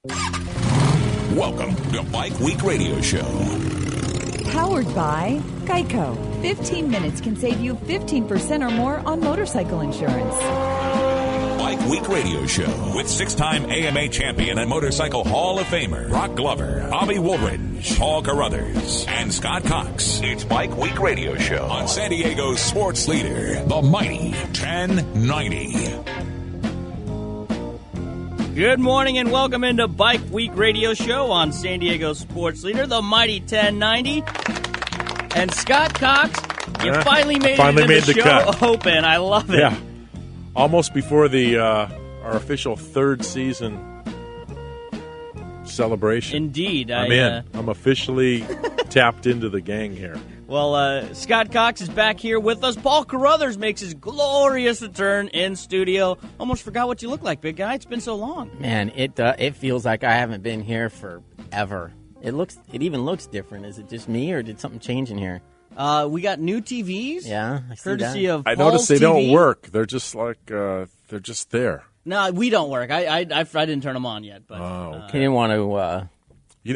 Welcome to Bike Week Radio Show. Powered by Geico. 15 minutes can save you 15% or more on motorcycle insurance. Bike Week Radio Show with six-time AMA champion and Motorcycle Hall of Famer Broc Glover, Bobby Wooldridge, Paul Carruthers, and Scott Cox. It's Bike Week Radio Show on San Diego's sports leader, the mighty 1090. Good morning and welcome into Bike Week Radio Show on San Diego Sports Leader, the mighty 1090. And Scott Cox, you finally made the show cut. Open. I love it. Yeah, almost before the our official third season celebration. Indeed. I'm in. I'm officially tapped into the gang here. Well, Scott Cox is back here with us. Paul Carruthers makes his glorious return in studio. Almost forgot what you look like, big guy. It's been so long. Man, it feels like I haven't been here forever. It even looks different. Is it just me, or did something change in here? We got new TVs. Yeah, I see courtesy that. of I Paul's noticed they TV. don't work. They're just like they're just there. No, we don't work. I didn't turn them on yet. But You didn't want to.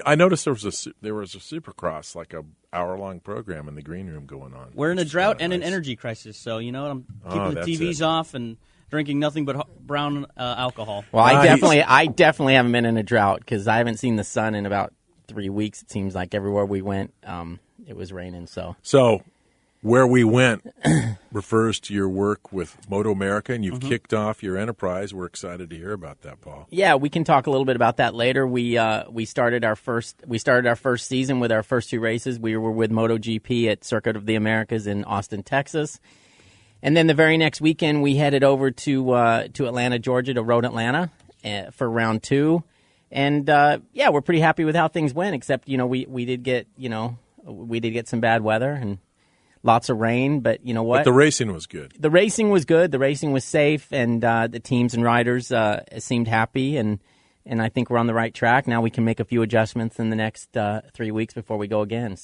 I noticed there was a Supercross, like a hour-long program in the green room going on. We're in a drought and an nice. energy crisis, so you know what? I'm keeping the that's TVs it. off and drinking nothing but brown alcohol. Well, I definitely haven't been in a drought because I haven't seen the sun in about 3 weeks. It seems like everywhere we went, it was raining. So where we went refers to your work with MotoAmerica, and you've kicked off your enterprise. We're excited to hear about that, Paul. Yeah, we can talk a little bit about that later. We started our first season with our first two races. We were with MotoGP at Circuit of the Americas in Austin, Texas, and then the very next weekend we headed over to Atlanta, Georgia, to Road Atlanta for round two. And we're pretty happy with how things went. Except we did get some bad weather and lots of rain, but you know what? But the racing was good. The racing was good. The racing was safe, and the teams and riders seemed happy, and I think we're on the right track. Now we can make a few adjustments in the next 3 weeks before we go again.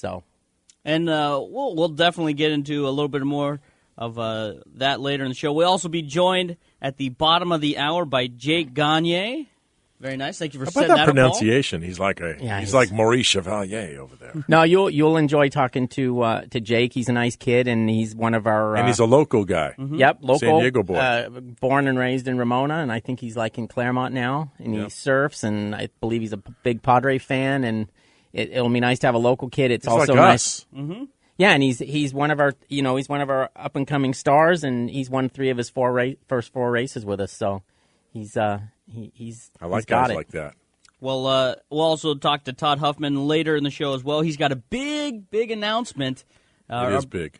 And we'll definitely get into a little bit more of that later in the show. We'll also be joined at the bottom of the hour by Jacob Gagne. Very nice. Thank you for setting that up, Paul. Pronunciation? He's like he's like Maurice Chevalier over there. No, you'll enjoy talking to Jake. He's a nice kid, and he's one of our and he's a local guy. Yep, local San Diego boy, born and raised in Ramona, and I think he's like in Claremont now. And he surfs, and I believe he's a big Padre fan. And it'll be nice to have a local kid. It's also like nice. Us. Mm-hmm. Yeah, and he's one of our he's one of our up and coming stars, and he's won 3 of his first 4 races with us. So he's I like got guys it. like that. Well, we'll also talk to Todd Huffman later in the show as well. He's got a big announcement. It is big.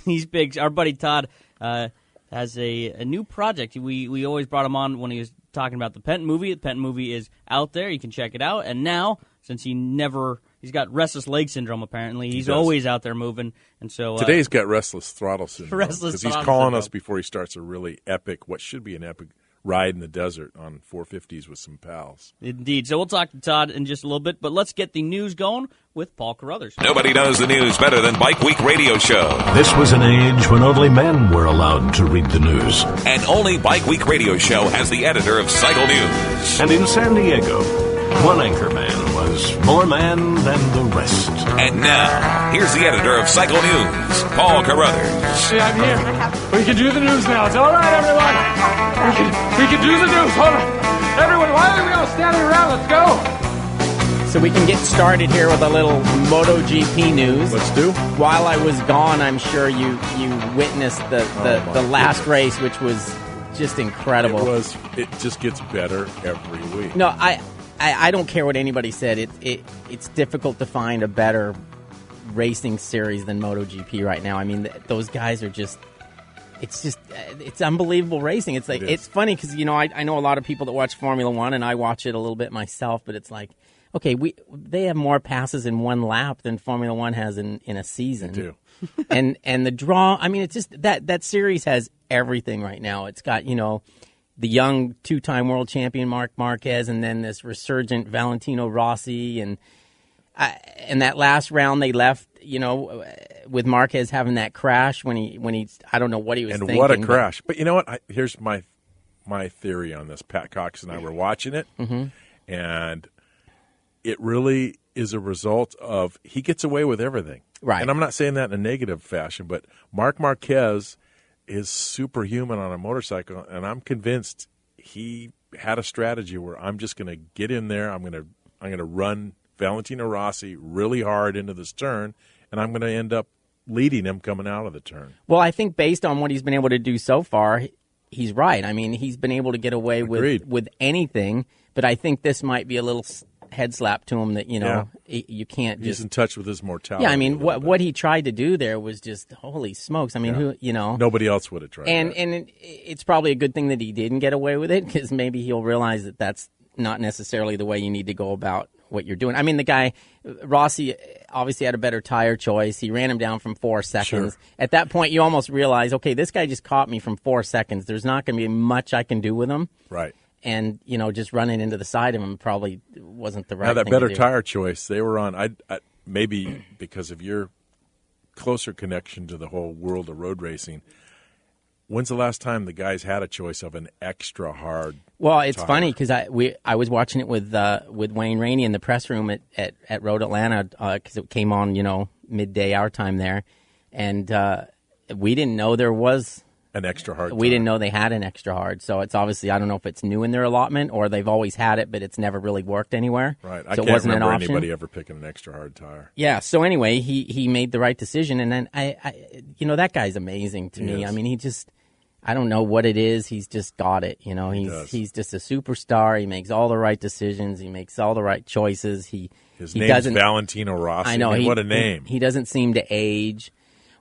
He's big. Our buddy Todd has a new project. We always brought him on when he was talking about the Penton movie. The Penton movie is out there. You can check it out. And now, since he's got restless leg syndrome, apparently. He's always out there moving. And so Today he's got restless throttle syndrome. Restless Because he's throttle calling syndrome. us before he starts a really epic, what should be an epic ride in the desert on 450s with some pals. Indeed. So we'll talk to Todd in just a little bit, but let's get the news going with Paul Carruthers. Nobody knows the news better than Bike Week Radio Show. This was an age when only men were allowed to read the news. And only Bike Week Radio Show has the editor of Cycle News. And in San Diego, one anchorman was more man than the rest. And now, here's the editor of Cycle News, Paul Carruthers. Hey, I'm here. We can do the news now. It's all right, everyone. We can do the news. Hold on. Everyone, why are we all standing around? Let's go. So we can get started here with a little MotoGP news. Let's do. While I was gone, I'm sure you witnessed the last race, which was just incredible. It just gets better every week. No, I don't care what anybody said. It's difficult to find a better racing series than MotoGP right now. I mean, those guys are just. It's unbelievable racing. It's like it's funny because I know a lot of people that watch Formula One, and I watch it a little bit myself. But it's like, okay, they have more passes in one lap than Formula One has in a season. They do. and the draw. I mean, it's just that series has everything right now. It's got the young 2-time world champion Marc Marquez, and then this resurgent Valentino Rossi, and that last round they left, with Marquez having that crash when he I don't know what he was thinking. And what a crash! But you know what? Here's my theory on this. Pat Cox and I were watching it, and And it really is a result of he gets away with everything. Right. And I'm not saying that in a negative fashion, but Marc Marquez is superhuman on a motorcycle, and I'm convinced he had a strategy where I'm just going to get in there, I'm going to run Valentino Rossi really hard into this turn, and I'm going to end up leading him coming out of the turn. Well, I think based on what he's been able to do so far, he's right. I mean, he's been able to get away with anything, but I think this might be a little head slap to him that, you can't just... He's in touch with his mortality. Yeah, I mean, what he tried to do there was just, holy smokes. I mean, Nobody else would have tried that. And it's probably a good thing that he didn't get away with it, because maybe he'll realize that that's not necessarily the way you need to go about what you're doing. I mean, the guy, Rossi, obviously had a better tire choice. He ran him down from 4 seconds. Sure. At that point, you almost realize, okay, this guy just caught me from 4 seconds. There's not going to be much I can do with him. Right. And, just running into the side of him probably wasn't the right thing that better to do. tire choice, they were on, I maybe because of your closer connection to the whole world of road racing, when's the last time the guys had a choice of an extra hard Well, it's tire? funny because I was watching it with Wayne Rainey in the press room at Road Atlanta because it came on, midday our time there. And we didn't know there was... An extra hard We tire. didn't know they had an extra hard, so it's obviously, I don't know if it's new in their allotment or they've always had it, but it's never really worked anywhere. Right. So I can't it wasn't remember an option. anybody ever picking an extra hard tire. Yeah. So anyway, he made the right decision, and then that guy's amazing to me. is. I mean, I don't know what it is. He's just got it. He's just a superstar. He makes all the right decisions. He makes all the right choices. His name's Valentino Rossi. I know. What a name. He doesn't seem to age.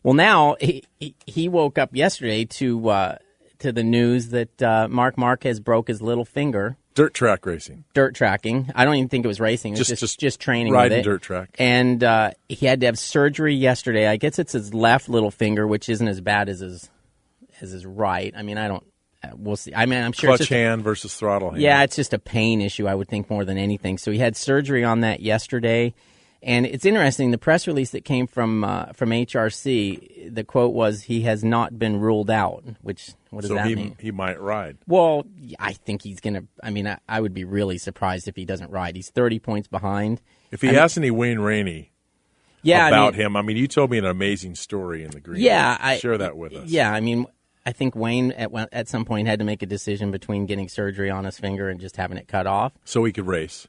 Well, now he woke up yesterday to the news that Marc Marquez broke his little finger. Dirt track racing. Dirt tracking. I don't even think it was racing. It was just training riding with it. dirt track. And he had to have surgery yesterday. I guess it's his left little finger, which isn't as bad as his right. I mean, we'll see. I mean, I'm sure Clutch hand versus throttle hand. Yeah, it's just a pain issue, I would think, more than anything. So he had surgery on that yesterday. And it's interesting, the press release that came from HRC, the quote was, he has not been ruled out, which, what does that mean? He might ride. Well, I think he's going to, I mean, I would be really surprised if he doesn't ride. He's 30 points behind. If he has any Wayne Rainey about him, I mean, you told me an amazing story in the green. Yeah. Share that with us. Yeah, I mean, I think Wayne at some point had to make a decision between getting surgery on his finger and just having it cut off. So he could race.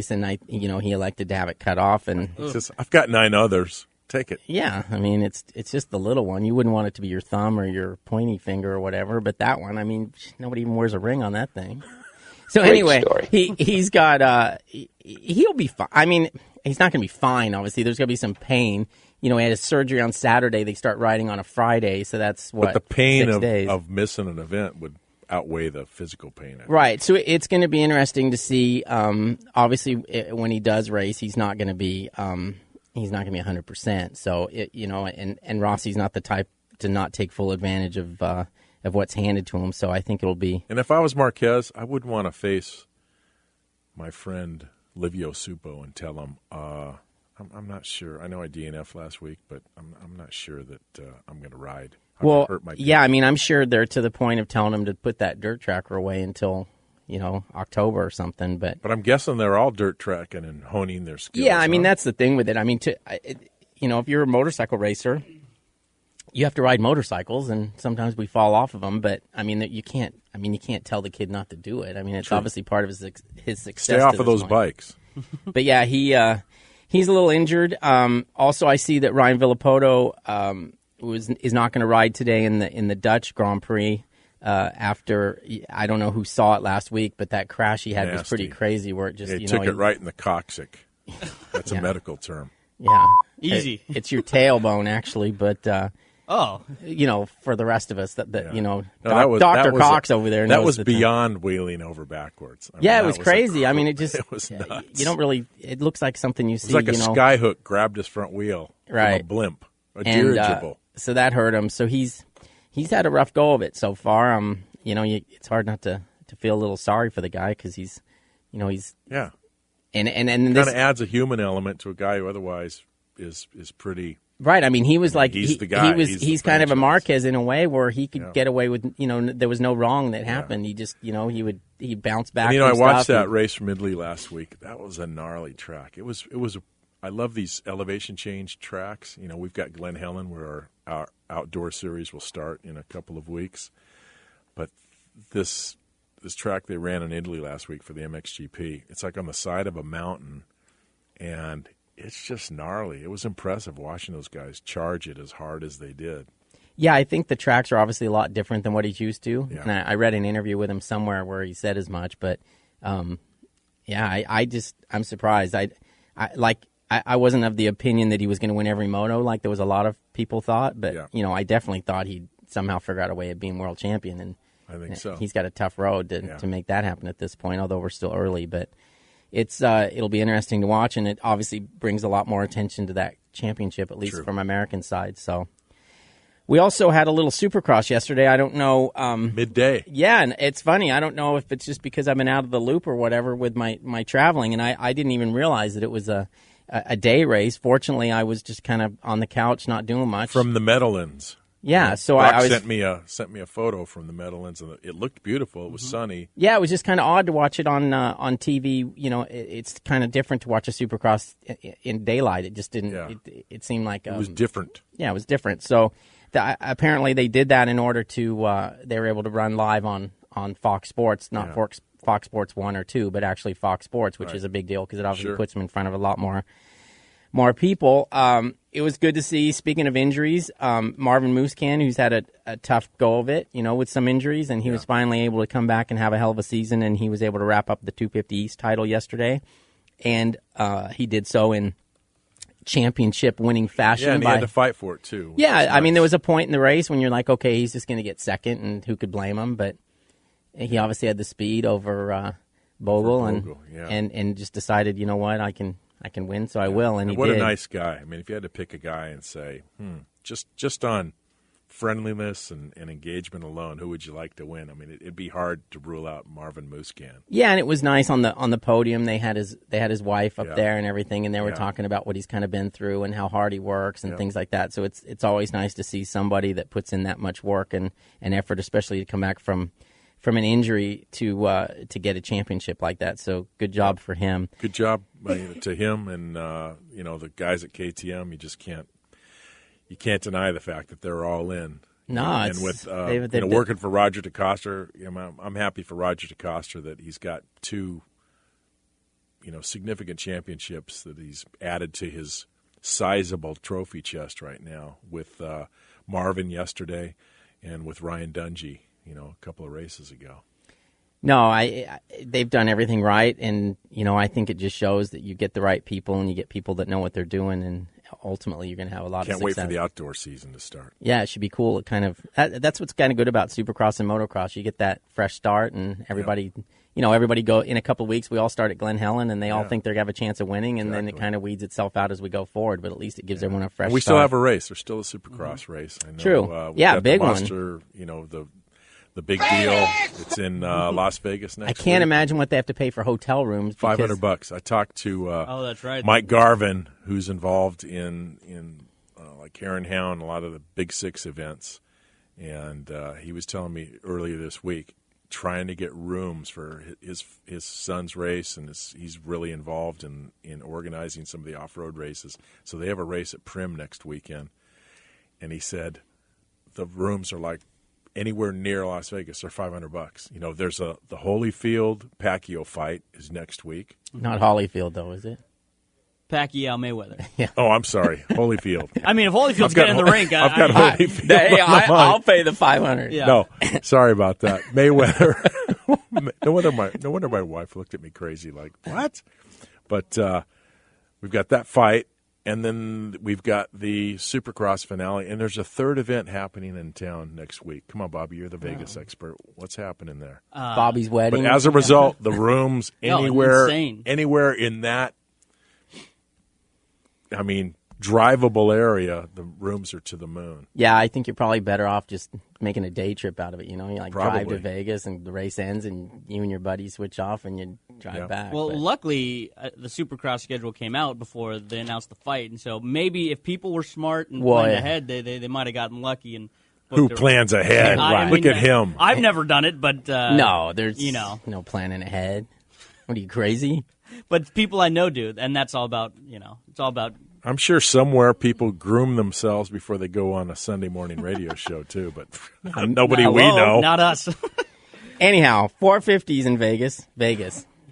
And he elected to have it cut off. And he says, I've got 9 others. Take it. Yeah, I mean, it's just the little one. You wouldn't want it to be your thumb or your pointy finger or whatever, but that one, I mean, nobody even wears a ring on that thing. So anyway, he's got he'll be fine. I mean, he's not going to be fine. Obviously, there's going to be some pain. He had his surgery on Saturday. They start riding on a Friday, so that's what. But the pain 6 days. of missing an event would outweigh the physical pain. Right. So it's going to be interesting to see. Obviously, when he does race, he's not going to be 100%. So and Rossi's not the type to not take full advantage of what's handed to him. So I think it'll be. And if I was Marquez, I wouldn't want to face my friend Livio Supo and tell him. I'm not sure. I know I DNF'd last week, but I'm not sure that I'm going to ride. Well, yeah, I mean, I'm sure they're to the point of telling him to put that dirt tracker away until, October or something. But I'm guessing they're all dirt tracking and honing their skills. Yeah, I mean, that's the thing with it. I mean, if you're a motorcycle racer, you have to ride motorcycles, and sometimes we fall off of them. But I mean, you can't tell the kid not to do it. I mean, it's obviously part of his success. Stay off of those bikes. But yeah, he's a little injured. Also, I see that Ryan Villapoto is not going to ride today in the Dutch Grand Prix after, I don't know who saw it last week, but that crash he had was pretty crazy. Where it just he took it right in the coccyx. That's a medical term. Yeah, easy. It's your tailbone actually, but for the rest of us, Dr. Cox over there. That was beyond wheeling over backwards. It was crazy. I mean, it was nuts. You don't really. It looks like something you see. It's like a skyhook grabbed his front wheel. Right. From a blimp, a dirigible. So that hurt him. So he's had a rough go of it so far. It's hard not to feel a little sorry for the guy because he's. Yeah. And kind this of adds a human element to a guy who otherwise is pretty. Right. I mean, he was like he's the guy. He's kind of a Marquez in a way where he could get away with there was no wrong that happened. He just he would he bounced back. And, from I watched stuff that race from Italy last week. That was a gnarly track. It was. I love these elevation change tracks. We've got Glen Helen where our outdoor series will start in a couple of weeks, but this track they ran in Italy last week for the MXGP, it's like on the side of a mountain, and it's just gnarly. It was impressive watching those guys charge it as hard as they did. Yeah, I think the tracks are obviously a lot different than what he's used to. Yeah. And I read an interview with him somewhere where he said as much. But, I'm surprised. I wasn't of the opinion that he was going to win every moto like there was a lot of people thought. But, I definitely thought he'd somehow figure out a way of being world champion. And I think so. He's got a tough road to make that happen at this point, although we're still early. But it'll be interesting to watch, and it obviously brings a lot more attention to that championship, at least from American side. So we also had a little Supercross yesterday. I don't know. Midday. Yeah, and it's funny. I don't know if it's just because I've been out of the loop or whatever with my traveling, and I didn't even realize that it was a day race. Fortunately, I was just kind of on the couch, not doing much. From the Meadowlands. Yeah, so Broc I was sent me a photo from the Meadowlands, and it looked beautiful. It was sunny. Yeah, it was just kind of odd to watch it on TV. It's kind of different to watch a Supercross in daylight. It just didn't. Yeah. It seemed like It was different. Yeah, it was different. So apparently they did that in order to they were able to run live on Fox Sports, not Fox Sports 1 or 2, but actually Fox Sports, which is a big deal because it obviously puts them in front of a lot more people. It was good to see, speaking of injuries, Marvin Musquin, who's had a tough go of it, with some injuries, and he was finally able to come back and have a hell of a season, and he was able to wrap up the 250 East title yesterday, and he did so in championship-winning fashion. Yeah, and he had to fight for it, too. Yeah, I mean, there was a point in the race when you're like, okay, he's just going to get second, and who could blame him, but he obviously had the speed over Bogle, and just decided, you know what, I can win, so I will, and he what did. What a nice guy. I mean, if you had to pick a guy and say, just on friendliness and engagement alone, who would you like to win? I mean, it'd be hard to rule out Marvin Musquin. Yeah, and it was nice on the podium. They had his wife up there and everything, and they were talking about what he's kind of been through and how hard he works and things like that. So it's always nice to see somebody that puts in that much work and effort, especially to come back from an injury to get a championship like that. So good job for him. Good job to him and the guys at KTM. You just can't deny the fact that they're all in. No, and with working for Roger DeCoster, I'm happy for Roger DeCoster that he's got two significant championships that he's added to his sizable trophy chest right now with Marvin yesterday and with Ryan Dungey. A couple of races ago. No, they've done everything right, and I think it just shows that you get the right people and you get people that know what they're doing, and ultimately you're going to have a lot of success. Can't wait for the outdoor season to start. Yeah, it should be cool. It that's what's kind of good about Supercross and Motocross. You get that fresh start, and everybody, everybody go in a couple of weeks. We all start at Glen Helen, and they all think they're going to have a chance of winning, and then it kind of weeds itself out as we go forward. But at least it gives everyone a fresh start. We still have a race. There's still a Supercross race. I know, True. Big one. The big deal. It's in Las Vegas next week. I can't imagine what they have to pay for hotel rooms. $500. I talked to that's right. Mike Garvin, who's involved in like Karen Hound, a lot of the Big Six events, and he was telling me earlier this week trying to get rooms for his son's race, and he's really involved in organizing some of the off-road races. So they have a race at Prim next weekend, and he said the rooms are like anywhere near Las Vegas, they're $500. There's the Holyfield Pacquiao fight is next week. Not Holyfield though, is it? Pacquiao Mayweather. Yeah. Oh, I'm sorry, Holyfield. I mean, if Holyfield's getting in the rink, I've got Holyfield. I'll pay the $500. Yeah. No, sorry about that. Mayweather. No wonder my wife looked at me crazy, like what? But we've got that fight. And then we've got the Supercross finale, and there's a third event happening in town next week. Come on, Bobby, you're the Vegas expert. What's happening there? Bobby's wedding. But as a result, the rooms anywhere in that, drivable area, the rooms are to the moon. Yeah, I think you're probably better off just making a day trip out of it. You drive Probably. to Vegas and the race ends and you and your buddy switch off and you drive back. Well, luckily, the Supercross schedule came out before they announced the fight. And so maybe if people were smart and planned ahead, they might have gotten lucky and Who plans ahead? Look at him. I've never done it, but no, there's no planning ahead. What are you, crazy? But people I know do, and that's all about it's all about. I'm sure somewhere people groom themselves before they go on a Sunday morning radio show too, but nobody we know. Not us. Anyhow, 450s in Vegas.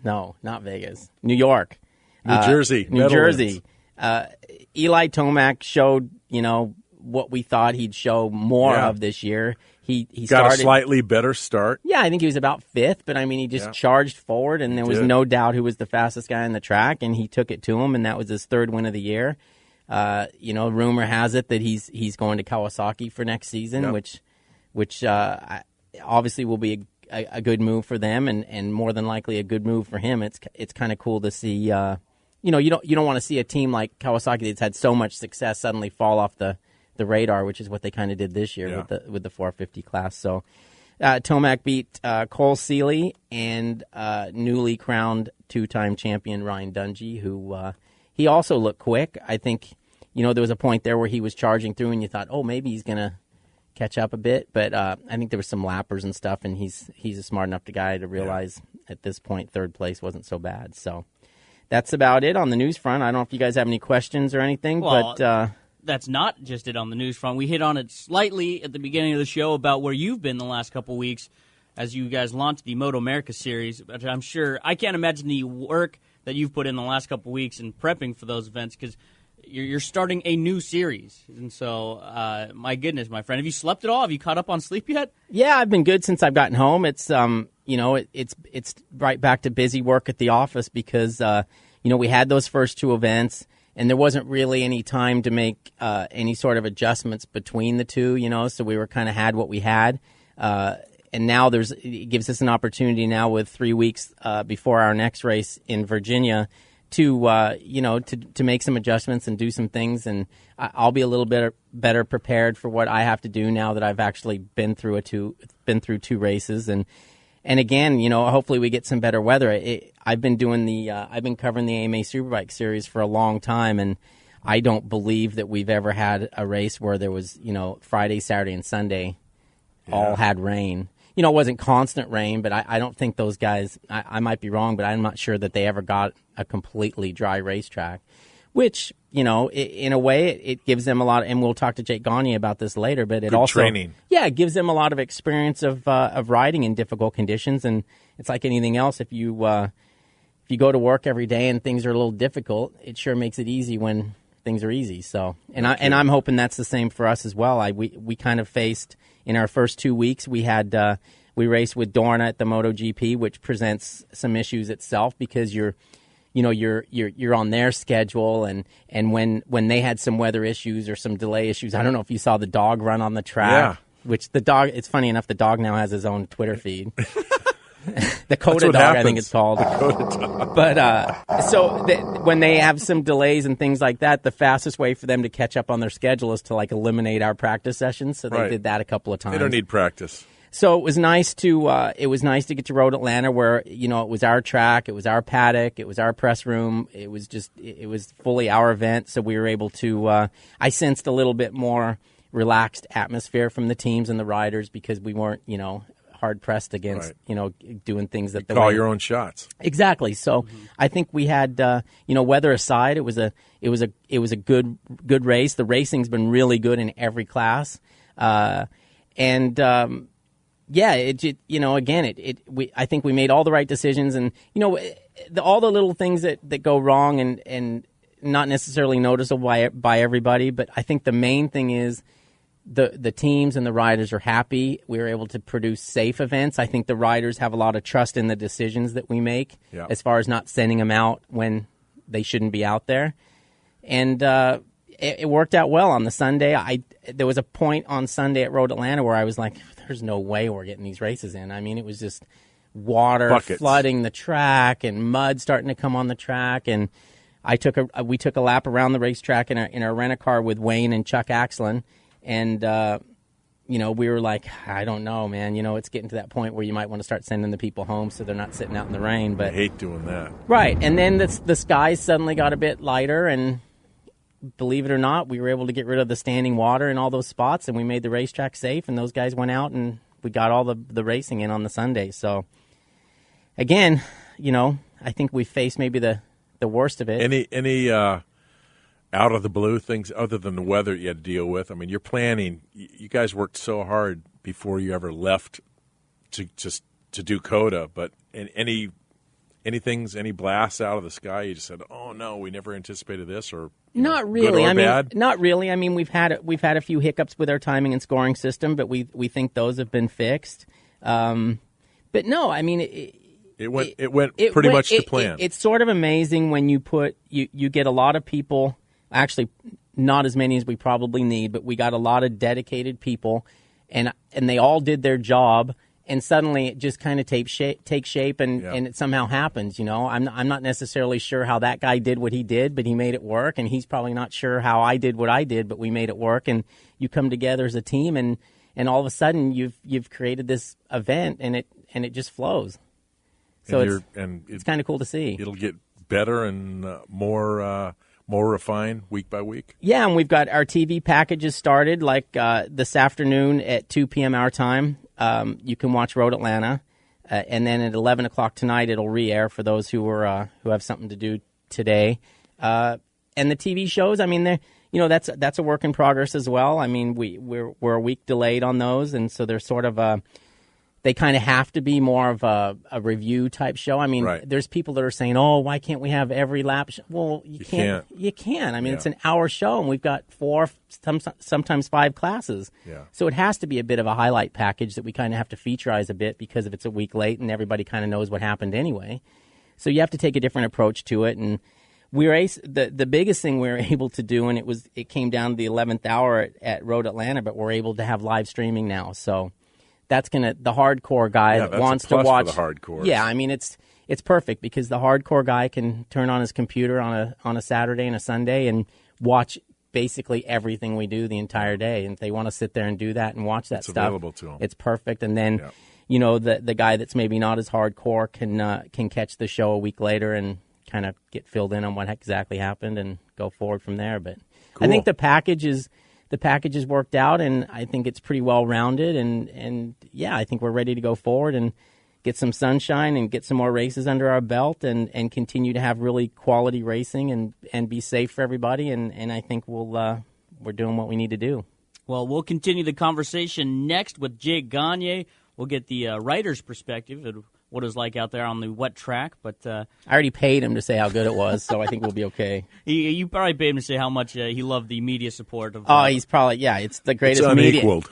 No, not Vegas. New York. New Jersey. Eli Tomac showed, what we thought he'd show more of this year. He got a slightly better start. Yeah, I think he was about fifth, but he just charged forward, and there was no doubt who was the fastest guy on the track, and he took it to him, and that was his third win of the year. Rumor has it that he's going to Kawasaki for next season, which obviously will be a good move for them, and more than likely a good move for him. It's kind of cool to see. You don't want to see a team like Kawasaki that's had so much success suddenly fall off the radar, which is what they kind of did this year with the 450 class. So Tomac beat Cole Seeley and newly crowned two-time champion Ryan Dungey, who he also looked quick. I think there was a point there where he was charging through, and you thought, oh, maybe he's gonna catch up a bit. But I think there was some lappers and stuff, and he's a smart enough guy to realize at this point third place wasn't so bad. So that's about it on the news front. I don't know if you guys have any questions or anything, but that's not just it on the news front. We hit on it slightly at the beginning of the show about where you've been the last couple weeks as you guys launched the MotoAmerica series. But I'm sure I can't imagine the work that you've put in the last couple weeks in prepping for those events, because you're starting a new series. And so, my goodness, my friend, have you slept at all? Have you caught up on sleep yet? Yeah, I've been good since I've gotten home. It's it's right back to busy work at the office because we had those first two events, and there wasn't really any time to make any sort of adjustments between the two, so we were kind of had what we had. And now it gives us an opportunity now with 3 weeks before our next race in Virginia to make some adjustments and do some things. And I'll be a little bit better prepared for what I have to do now that I've actually been through two races. And again, hopefully we get some better weather. I've been covering the AMA Superbike series for a long time, and I don't believe that we've ever had a race where there was, Friday, Saturday, and Sunday all had rain. It wasn't constant rain, but I don't think those guys, I might be wrong, but I'm not sure that they ever got a completely dry racetrack, which, in a way, it gives them a lot, and we'll talk to Jacob Gagne about this later, but it also training. Yeah, it gives them a lot of experience of riding in difficult conditions, and it's like anything else. If you go to work every day and things are a little difficult, it sure makes it easy when things are easy. So, I'm hoping that's the same for us as well. We kind of faced in our first 2 weeks. We raced with Dorna at the MotoGP, which presents some issues itself because you're on their schedule, and when they had some weather issues or some delay issues, I don't know if you saw the dog run on the track. Yeah. Which the dog, it's funny enough, the dog now has his own Twitter feed. The Coda dog, I think it's called. But when they have some delays and things like that, the fastest way for them to catch up on their schedule is to eliminate our practice sessions. So they did that a couple of times. They don't need practice. So it was nice to get to Road Atlanta, where it was our track, it was our paddock, it was our press room, it was fully our event. So we were able to. I sensed a little bit more relaxed atmosphere from the teams and the riders because we weren't hard pressed against doing things that call your own shots. Exactly. So I think we had weather aside, it was a good race. The racing's been really good in every class, and. I think we made all the right decisions, and all the little things that go wrong and not necessarily noticeable by everybody. But I think the main thing is the teams and the riders are happy. We were able to produce safe events. I think the riders have a lot of trust in the decisions that we make, as far as not sending them out when they shouldn't be out there, and. It worked out well on the Sunday. There was a point on Sunday at Road Atlanta where I was like, there's no way we're getting these races in. I mean, it was just water Buckets. Flooding the track and mud starting to come on the track. And we took a lap around the racetrack in our rent-a-car with Wayne and Chuck Axlin. And, we were like, I don't know, man. It's getting to that point where you might want to start sending the people home so they're not sitting out in the rain. But I hate doing that. Right. And then the skies suddenly got a bit lighter, and believe it or not, we were able to get rid of the standing water in all those spots, and we made the racetrack safe, and those guys went out, and we got all the racing in on the Sunday. So, again, I think we faced maybe the worst of it. Any out of the blue things other than the weather you had to deal with? I mean, you're planning. You guys worked so hard before you ever left to do COTA, but any blasts out of the sky? You just said, "Oh no, we never anticipated this," or not really. Good or bad? Not really. I mean, we've had a few hiccups with our timing and scoring system, but we think those have been fixed. But no, I mean, it went pretty much to plan. It's sort of amazing when you get a lot of people. Actually, not as many as we probably need, but we got a lot of dedicated people, and they all did their job. And suddenly it just kind of takes shape and it somehow happens, I'm not necessarily sure how that guy did what he did, but he made it work. And he's probably not sure how I did what I did, but we made it work. And you come together as a team, and all of a sudden you've created this event, and it just flows. So it's kind of cool to see. It'll get better and more refined week by week. Yeah, and we've got our TV packages started like this afternoon at 2 p.m. our time. You can watch Road Atlanta, and then at 11 o'clock tonight it'll re-air for those who have something to do today. And the TV shows, I mean, that's a work in progress as well. I mean, we're a week delayed on those, and so they're sort of they kind of have to be more of a review type show. I mean, There's people that are saying, "Oh, why can't we have every lap?" Well, you can't. You can. I mean, It's an hour show, and we've got 4, sometimes 5 classes. Yeah. So it has to be a bit of a highlight package that we kind of have to featureize a bit, because if it's a week late and everybody kind of knows what happened anyway. So you have to take a different approach to it. And the biggest thing we were able to do, and it came down to the 11th hour at Road Atlanta, but we're able to have live streaming now. So that's the hardcore guy that wants to watch the hardcore. Yeah, I mean it's perfect, because the hardcore guy can turn on his computer on a Saturday and a Sunday and watch basically everything we do the entire day. And if they want to sit there and do that and watch that it's stuff, available to them. It's perfect. And then the guy that's maybe not as hardcore can catch the show a week later and kind of get filled in on what exactly happened and go forward from there. But cool. I think the package is worked out, and I think it's pretty well rounded, and I think we're ready to go forward and get some sunshine and get some more races under our belt and continue to have really quality racing and be safe for everybody, and I think we're doing what we need to do. Well, we'll continue the conversation next with Jacob Gagne. We'll get the writer's perspective of what it was like out there on the wet track. But I already paid him to say how good it was, so I think we'll be okay. You probably paid him to say how much he loved the media support. He's probably, it's the greatest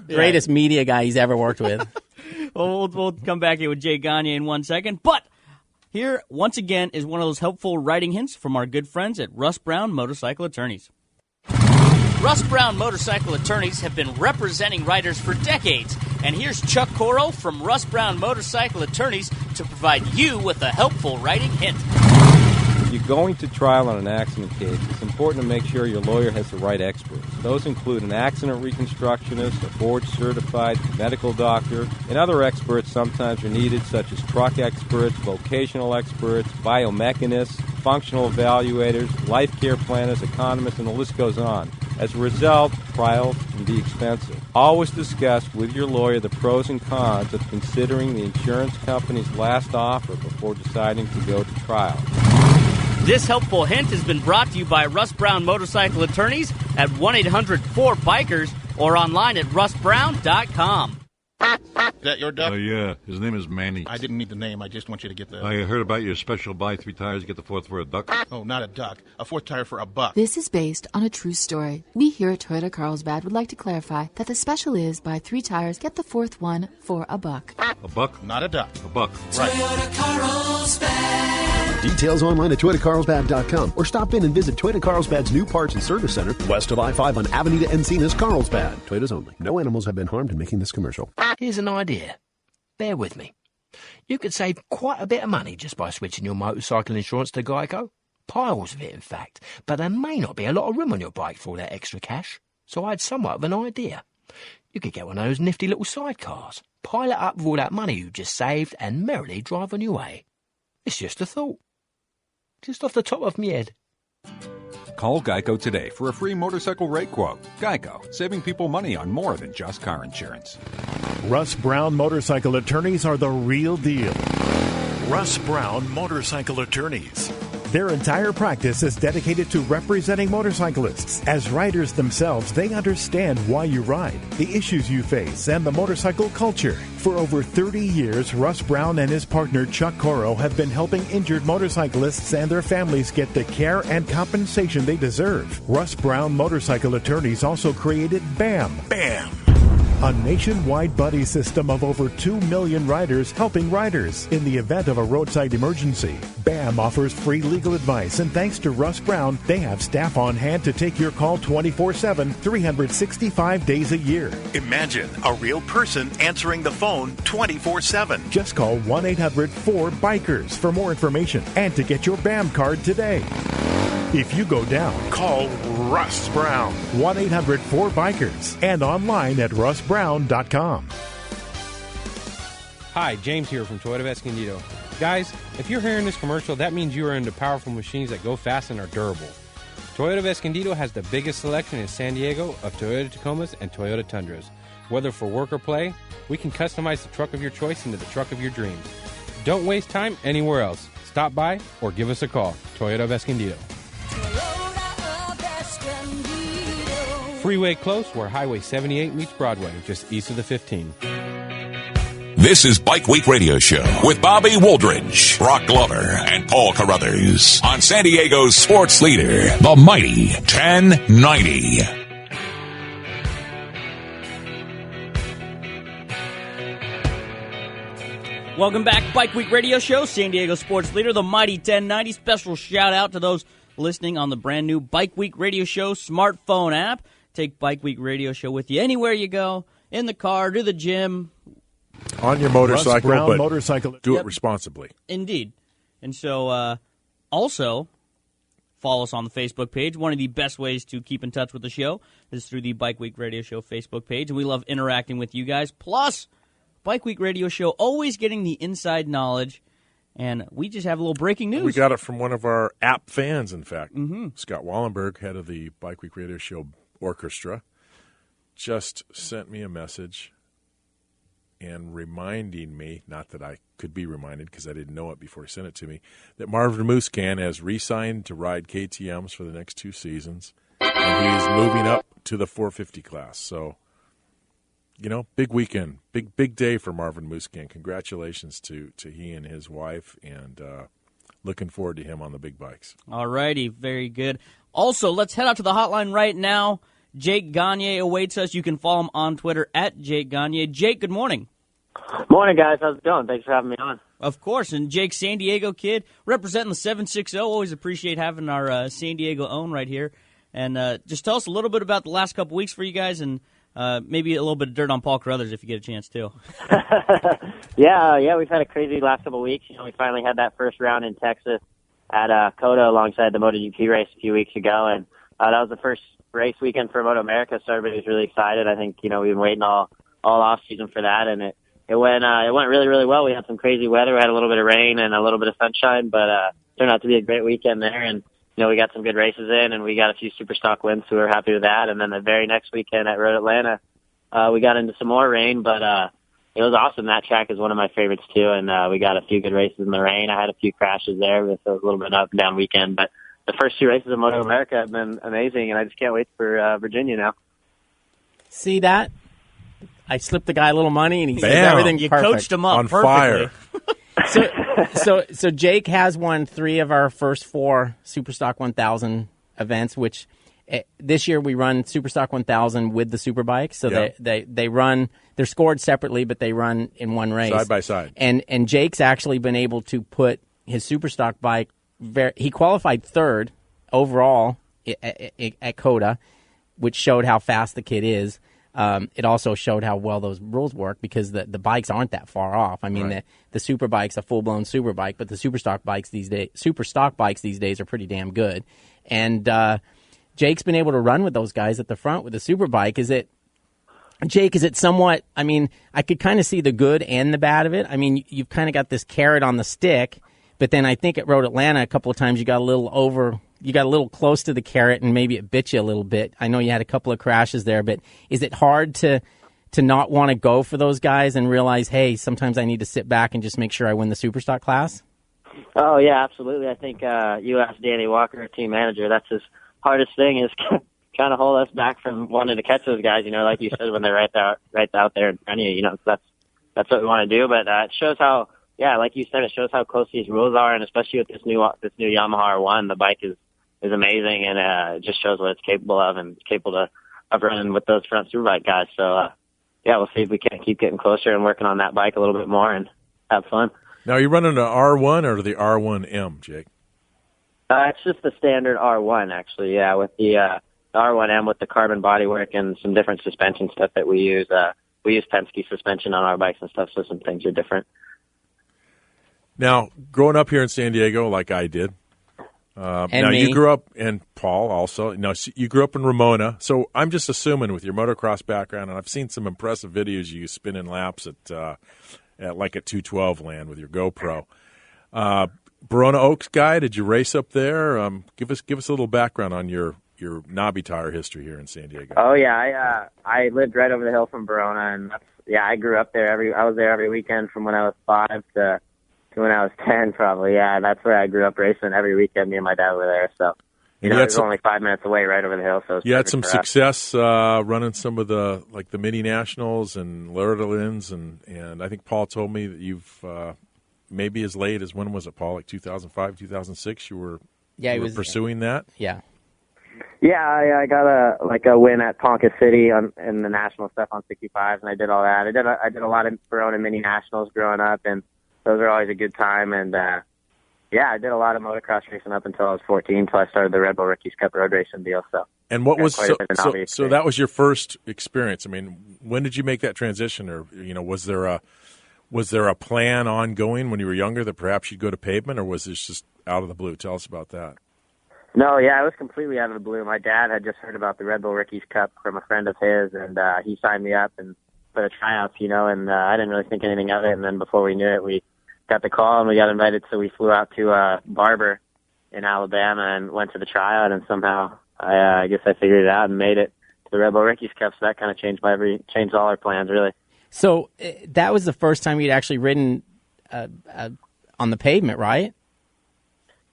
greatest media guy he's ever worked with. Well, we'll come back here with Jacob Gagne in 1 second. But here, once again, is one of those helpful writing hints from our good friends at Russ Brown Motorcycle Attorneys. Russ Brown Motorcycle Attorneys have been representing riders for decades. And here's Chuck Coro from Russ Brown Motorcycle Attorneys to provide you with a helpful writing hint. If you're going to trial on an accident case, it's important to make sure your lawyer has the right experts. Those include an accident reconstructionist, a board-certified medical doctor, and other experts sometimes are needed, such as truck experts, vocational experts, biomechanists, functional evaluators, life care planners, economists, and the list goes on. As a result, trials can be expensive. Always discuss with your lawyer the pros and cons of considering the insurance company's last offer before deciding to go to trial. This helpful hint has been brought to you by Russ Brown Motorcycle Attorneys at 1-800-4BIKERS or online at russbrown.com. Is that your duck? Yeah. His name is Manny. I didn't need the name. I just want you to get the... I heard about your special buy 3 tires, get the 4th for a duck. Oh, not a duck. A 4th tire for a buck. This is based on a true story. We here at Toyota Carlsbad would like to clarify that the special is buy 3 tires, get the 4th one for a buck. A buck? Not a duck. A buck. Right. Toyota Carlsbad. Details online at ToyotaCarlsbad.com or stop in and visit Toyota Carlsbad's new parts and service center west of I-5 on Avenida Encinas, Carlsbad. Toyotas only. No animals have been harmed in making this commercial. Here's an idea. Bear with me. You could save quite a bit of money just by switching your motorcycle insurance to Geico. Piles of it, in fact. But there may not be a lot of room on your bike for all that extra cash. So I had somewhat of an idea. You could get one of those nifty little sidecars, pile it up with all that money you just saved, and merrily drive on your way. It's just a thought. Just off the top of my head. Call Geico today for a free motorcycle rate quote. Geico, saving people money on more than just car insurance. Russ Brown Motorcycle Attorneys are the real deal. Russ Brown Motorcycle Attorneys. Their entire practice is dedicated to representing motorcyclists. As riders themselves, they understand why you ride, the issues you face, and the motorcycle culture. For over 30 years, Russ Brown and his partner Chuck Coro have been helping injured motorcyclists and their families get the care and compensation they deserve. Russ Brown Motorcycle Attorneys also created BAM. BAM! A nationwide buddy system of over 2 million riders helping riders in the event of a roadside emergency. BAM offers free legal advice, and thanks to Russ Brown, they have staff on hand to take your call 24/7, 365 days a year. Imagine a real person answering the phone 24/7. Just call 1-800-4BIKERS for more information and to get your BAM card today. If you go down, call Russ Brown, 1-800-4BIKERS, and online at russbrown.com. Hi, James here from Toyota of Escondido. Guys, if you're hearing this commercial, that means you are into powerful machines that go fast and are durable. Toyota of Escondido has the biggest selection in San Diego of Toyota Tacomas and Toyota Tundras. Whether for work or play, we can customize the truck of your choice into the truck of your dreams. Don't waste time anywhere else. Stop by or give us a call. Toyota of Escondido. Freeway Close, where Highway 78 meets Broadway, just east of the 15. This is Bike Week Radio Show with Bobby Wooldridge, Broc Glover, and Paul Carruthers on San Diego's sports leader, the mighty 1090. Welcome back, Bike Week Radio Show, San Diego sports leader, the mighty 1090. Special shout out to those listening on the brand new Bike Week Radio Show smartphone app. Take Bike Week Radio Show with you anywhere you go, in the car, to the gym. On your motorcycle, but motorcycle. Do it responsibly. Indeed. And so also follow us on the Facebook page. One of the best ways to keep in touch with the show is through the Bike Week Radio Show Facebook page. And we love interacting with you guys. Plus, Bike Week Radio Show always getting the inside knowledge. And we just have a little breaking news. We got it from one of our app fans, in fact. Mm-hmm. Scott Wallenberg, head of the Bike Week Radio Show Orchestra, just sent me a message and reminding me, not that I could be reminded because I didn't know it before he sent it to me, that Marvin Muscan has re-signed to ride KTMs for the next 2 seasons, and he is moving up to the 450 class. So, you know, big weekend, big day for Marvin Muscan. Congratulations to he and his wife, and looking forward to him on the big bikes. All righty, very good. Also, let's head out to the hotline right now. Jake Gagne awaits us. You can follow him on Twitter at Jake Gagne. Jake, good morning. Morning, guys. How's it going? Thanks for having me on. Of course. And Jake, San Diego kid, representing the 760. Always appreciate having our San Diego own right here. And just tell us a little bit about the last couple weeks for you guys, and maybe a little bit of dirt on Paul Carruthers if you get a chance, too. Yeah, we've had a crazy last couple weeks. You know, we finally had that first round in Texas at COTA alongside the MotoGP race a few weeks ago, and that was the first race weekend for MotoAmerica, so everybody was really excited. I think, you know, we've been waiting all off season for that, and it went really, really well. We had some crazy weather. We had a little bit of rain and a little bit of sunshine, but turned out to be a great weekend there, and you know, we got some good races in, and we got a few Superstock wins, so we were happy with that. And then the very next weekend at Road Atlanta, we got into some more rain, but it was awesome. That track is one of my favorites too, and we got a few good races in the rain. I had a few crashes there, but it was a little bit up and down weekend. But the first 2 races of MotoAmerica have been amazing, and I just can't wait for Virginia now. See that? I slipped the guy a little money, and he said Bam. everything You perfect. coached him up on perfectly. fire. So Jake has won 3 of our first 4 Superstock 1000 events, which this year we run Superstock 1000 with the Superbike. So Yep. they run, they're scored separately, but they run in one race. Side by side. And Jake's actually been able to put his Superstock bike, he qualified 3rd overall at COTA, which showed how fast the kid is. It also showed how well those rules work because the bikes aren't that far off. I mean, Right. the Superbike's a full-blown Superbike, but the Superstock bikes these days are pretty damn good. And Jake's been able to run with those guys at the front with the Superbike. Jake, is it somewhat, I mean, I could kind of see the good and the bad of it. I mean, you've kind of got this carrot on the stick, but then I think at Road Atlanta a couple of times you got a little you got a little close to the carrot and maybe it bit you a little bit. I know you had a couple of crashes there, but is it hard to not want to go for those guys and realize, hey, sometimes I need to sit back and just make sure I win the Superstock class? Oh, yeah, absolutely. I think you asked Danny Walker, our team manager, that's his hardest thing is kind of hold us back from wanting to catch those guys, like you said, when they're right out there in front of you. That's what we want to do. But it shows how, like you said, it shows how close these rules are, and especially with this new Yamaha R1, the bike is amazing, and it just shows what it's capable of, and it's capable of running with those front Superbike guys. So, we'll see if we can keep getting closer and working on that bike a little bit more and have fun. Now, are you running the R1 or the R1M, Jake? It's just the standard R1, actually, with the R1M with the carbon bodywork and some different suspension stuff that we use. We use Penske suspension on our bikes and stuff, so some things are different. Now, growing up here in San Diego, like I did, you grew up, and Paul also, you grew up in Ramona, so I'm just assuming with your motocross background, and I've seen some impressive videos you spinning laps at 212 land with your GoPro. Verona Oaks guy, did you race up there? Give us a little background on your knobby tire history here in San Diego. Oh yeah, I lived right over the hill from Verona, and I grew up there. I was there every weekend from when I was 5 to when I was 10, probably. Yeah, that's where I grew up racing every weekend. Me and my dad were there, so it was only 5 minutes away, right over the hill. So you had some success running some of the mini nationals and Loretta-Lynn's, and I think Paul told me that you've maybe as late as, when was it, Paul? Like 2005, 2006. You were pursuing that. Yeah. Yeah, I got a win at Ponca City in the national stuff on 65, and I did all that. I did a lot of Verona mini nationals growing up, and those are always a good time. And I did a lot of motocross racing up until I was 14, until I started the Red Bull Rookies Cup road racing deal. So, and what was so that was your first experience? I mean, when did you make that transition, or was there a plan ongoing when you were younger that perhaps you'd go to pavement, or was this just out of the blue? Tell us about that. No, it was completely out of the blue. My dad had just heard about the Red Bull Rookies Cup from a friend of his, and he signed me up and for the tryouts, and I didn't really think anything of it. And then before we knew it, we got the call and we got invited, so we flew out to Barber in Alabama and went to the tryout, and somehow I guess I figured it out and made it to the Red Bull Rookies Cup. So that kind of changed all our plans, really. So that was the first time you'd actually ridden on the pavement, right?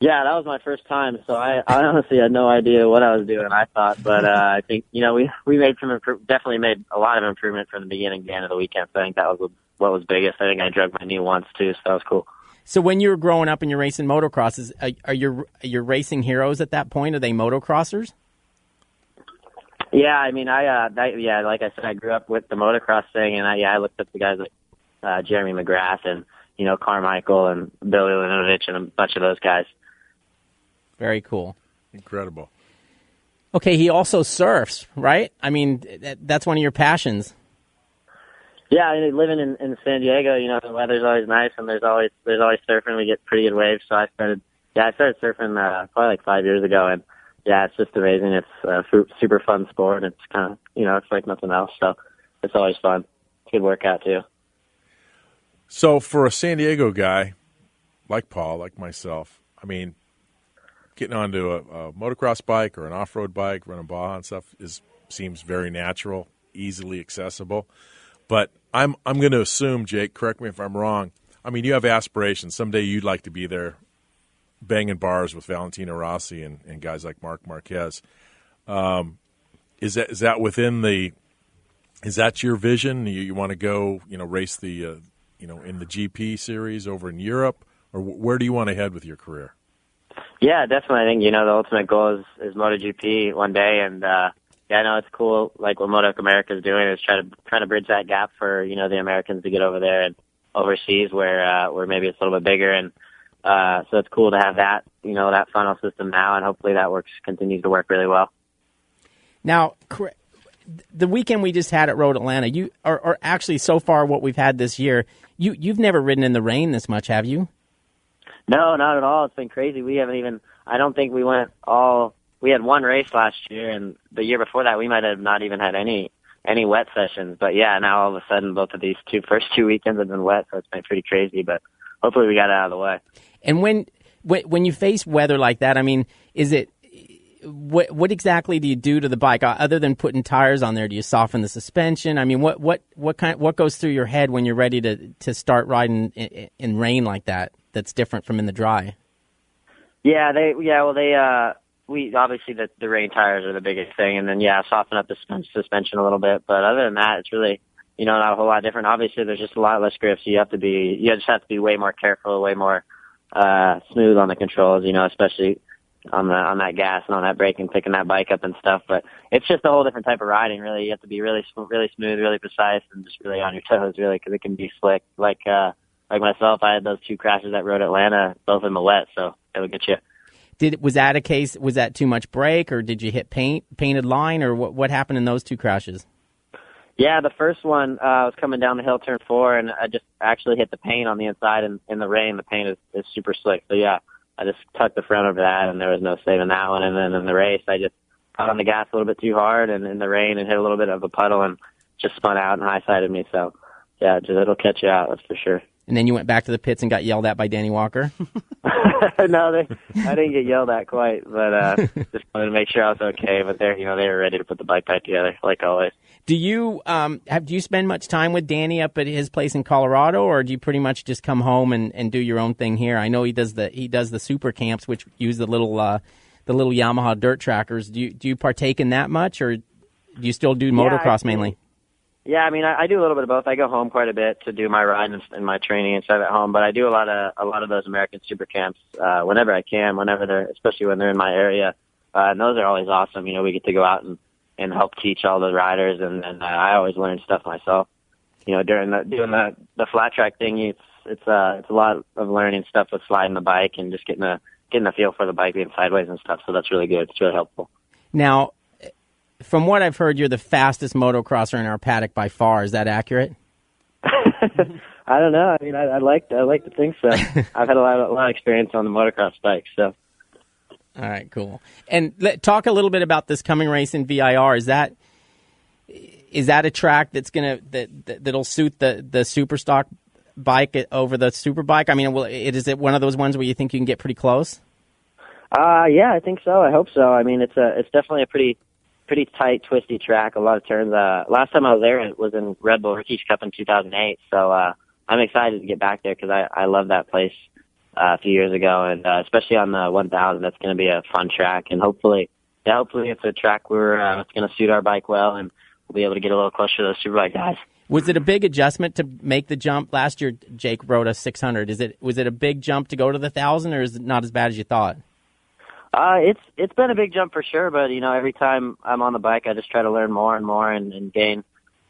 Yeah, that was my first time, so I honestly had no idea what I was doing, I thought. But I think, we made definitely made a lot of improvement from the beginning to the end of the weekend. So I think that was what was biggest. I think I drug my knee once, too, so that was cool. So when you were growing up and you're racing motocrosses, are your racing heroes at that point? Are they motocrossers? Yeah, I mean, like I said, I grew up with the motocross thing, and I looked up to guys like Jeremy McGrath and, Carmichael and Billy Linovich and a bunch of those guys. Very cool. Incredible. Okay, he also surfs, right? I mean, that's one of your passions. Yeah, I mean, living in San Diego, the weather's always nice, and there's always surfing. We get pretty good waves, so I started surfing probably like 5 years ago, and it's just amazing. It's a super fun sport. It's kind of, it's like nothing else, so it's always fun. It's a good workout too. So for a San Diego guy like Paul, like myself, I mean, getting onto a motocross bike or an off-road bike, running Baja and stuff seems very natural, easily accessible. But I'm going to assume, Jake, correct me if I'm wrong, I mean, you have aspirations. Someday you'd like to be there banging bars with Valentino Rossi and guys like Marc Marquez. Is that within the – is that your vision? You want to go, race the in the GP series over in Europe? Or where do you want to head with your career? Yeah, definitely. I think, the ultimate goal is MotoGP one day. And, I know it's cool, like what MotoAmerica is doing, is trying to bridge that gap for, the Americans to get over there and overseas where maybe it's a little bit bigger. And so it's cool to have that, that funnel system now, and hopefully that continues to work really well. Now, the weekend we just had at Road Atlanta, or actually so far what we've had this year, you've never ridden in the rain this much, have you? No, not at all. It's been crazy. We haven't even, I don't think we had one race last year, and the year before that we might have not even had any wet sessions. But now all of a sudden both of these first two weekends have been wet, so it's been pretty crazy, but hopefully we got it out of the way. And when you face weather like that, I mean, is it what exactly do you do to the bike other than putting tires on there? Do you soften the suspension? I mean, what goes through your head when you're ready to start riding in rain like that? That's different from in the dry. We obviously the rain tires are the biggest thing, and then soften up the suspension a little bit. But other than that, it's really not a whole lot different. Obviously, there's just a lot less grips. You just have to be way more careful, way more smooth on the controls. Especially on that gas and on that brake and picking that bike up and stuff. But it's just a whole different type of riding. Really, you have to be really smooth, really precise, and just really on your toes, really, because it can be slick. Like myself, I had those 2 crashes at Road Atlanta, both in the wet, so it'll get you. Was that a case? Was that too much brake, or did you hit painted line, or what happened in those 2 crashes? Yeah, the first one, I was coming down the hill, turn 4, and I just actually hit the paint on the inside, and in the rain, the paint is super slick. So I just tucked the front over that, and there was no saving that one. And then in the race, I just got on the gas a little bit too hard, and in the rain, and hit a little bit of a puddle, and just spun out and high-sided me. So it'll catch you out, that's for sure. And then you went back to the pits and got yelled at by Danny Walker? No, I didn't get yelled at quite, but just wanted to make sure I was okay. But they were ready to put the bike back together, like always. Do you spend much time with Danny up at his place in Colorado, or do you pretty much just come home and do your own thing here? I know he does the super camps, which use the little Yamaha dirt trackers. Do you partake in that much, or do you still do motocross mainly? Yeah, I mean, I do a little bit of both. I go home quite a bit to do my riding and my training and stuff at home, but I do a lot of those American super camps whenever I can, especially when they're in my area. And those are always awesome. We get to go out and help teach all the riders, and I always learn stuff myself. During doing the flat track thing, it's a lot of learning stuff with sliding the bike and just getting a feel for the bike being sideways and stuff. So that's really good. It's really helpful. Now, from what I've heard, you're the fastest motocrosser in our paddock by far. Is that accurate? I don't know. I mean, I'd like to think so. I've had a lot of experience on the motocross bike, so. All right, cool. And talk a little bit about this coming race in VIR. Is that a track that'll suit the Superstock bike over the Superbike? I mean, is it one of those ones where you think you can get pretty close? Yeah, I think so. I hope so. I mean, it's definitely a pretty tight, twisty track, a lot of turns. Last time I was there, it was in Red Bull Rookies Cup in 2008, so I'm excited to get back there because I love that place a few years ago, and especially on the 1000, that's going to be a fun track, and hopefully it's a track where it's going to suit our bike well, and we'll be able to get a little closer to those Superbike guys. Was it a big adjustment to make the jump? Last year, Jake rode a 600. Was it a big jump to go to the 1000, or is it not as bad as you thought? It's been a big jump for sure, but every time I'm on the bike, I just try to learn more and more and gain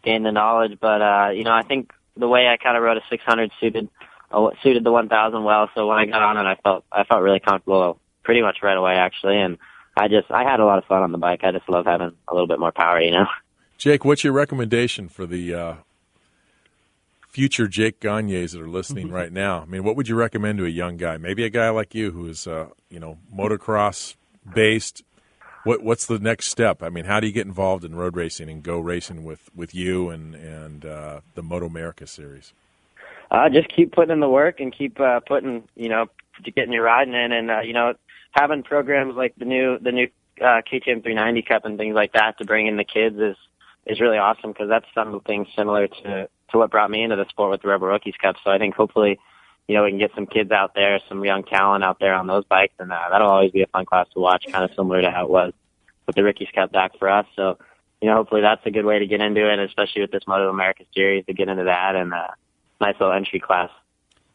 the knowledge. But I think the way I kind of rode a 600 suited the 1000 well. So when I got on it, I felt really comfortable pretty much right away, actually. And I had a lot of fun on the bike. I just love having a little bit more power, Jake, what's your recommendation for the future Jake Gagnes that are listening right now? I mean, what would you recommend to a young guy? Maybe a guy like you who is, motocross based. What's the next step? I mean, how do you get involved in road racing and go racing with you and the MotoAmerica series? Just keep putting in the work and keep getting your riding in, and having programs like the new KTM 390 Cup and things like that to bring in the kids is really awesome, because that's something similar to what brought me into the sport with the Rebel Rookies Cup. So I think hopefully, we can get some kids out there, some young talent out there on those bikes, and that'll always be a fun class to watch, kind of similar to how it was with the Rookies Cup back for us. So, hopefully that's a good way to get into it, especially with this MotoAmerica series, to get into that, and nice little entry class.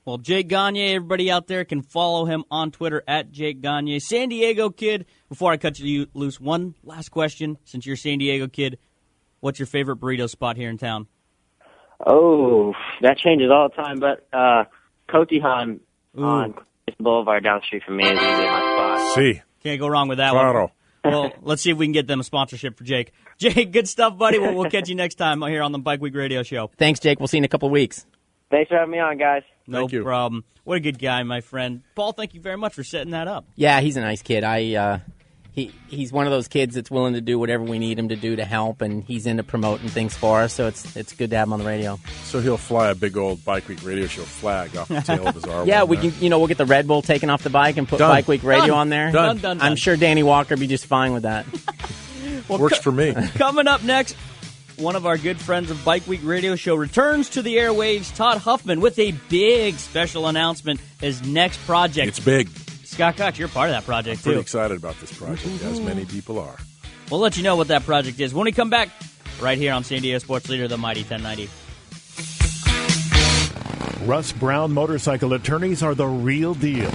Well, Jake Gagne, everybody out there can follow him on Twitter at Jake Gagne. San Diego kid, before I cut you loose, one last question. Since you're a San Diego kid, what's your favorite burrito spot here in town? Oh, that changes all the time, but Cotihan on Boulevard down the street from me is usually my spot. See. Can't go wrong with that one. Well, let's see if we can get them a sponsorship for Jake. Jake, good stuff, buddy. We'll catch you next time here on the Bike Week Radio Show. Thanks, Jake. We'll see you in a couple of weeks. Thanks for having me on, guys. No problem. What a good guy, my friend. Paul, thank you very much for setting that up. Yeah, he's a nice kid. he's one of those kids that's willing to do whatever we need him to do to help, and he's into promoting things for us. So it's good to have him on the radio. So he'll fly a big old Bike Week radio show flag off the tail of his R1. Yeah, we can. We'll get the Red Bull taken off the bike and put Bike Week radio on there. Done. I'm sure Danny Walker would be just fine with that. Works for me. Coming up next, one of our good friends of Bike Week Radio Show returns to the airwaves, Todd Huffman, with a big special announcement, his next project. It's big. Scott Cox, you're part of that project, Pretty too. excited about this project, as many people are. We'll let you know what that project is when we come back right here on San Diego Sports Leader, the Mighty 1090. Russ Brown Motorcycle Attorneys are the real deal.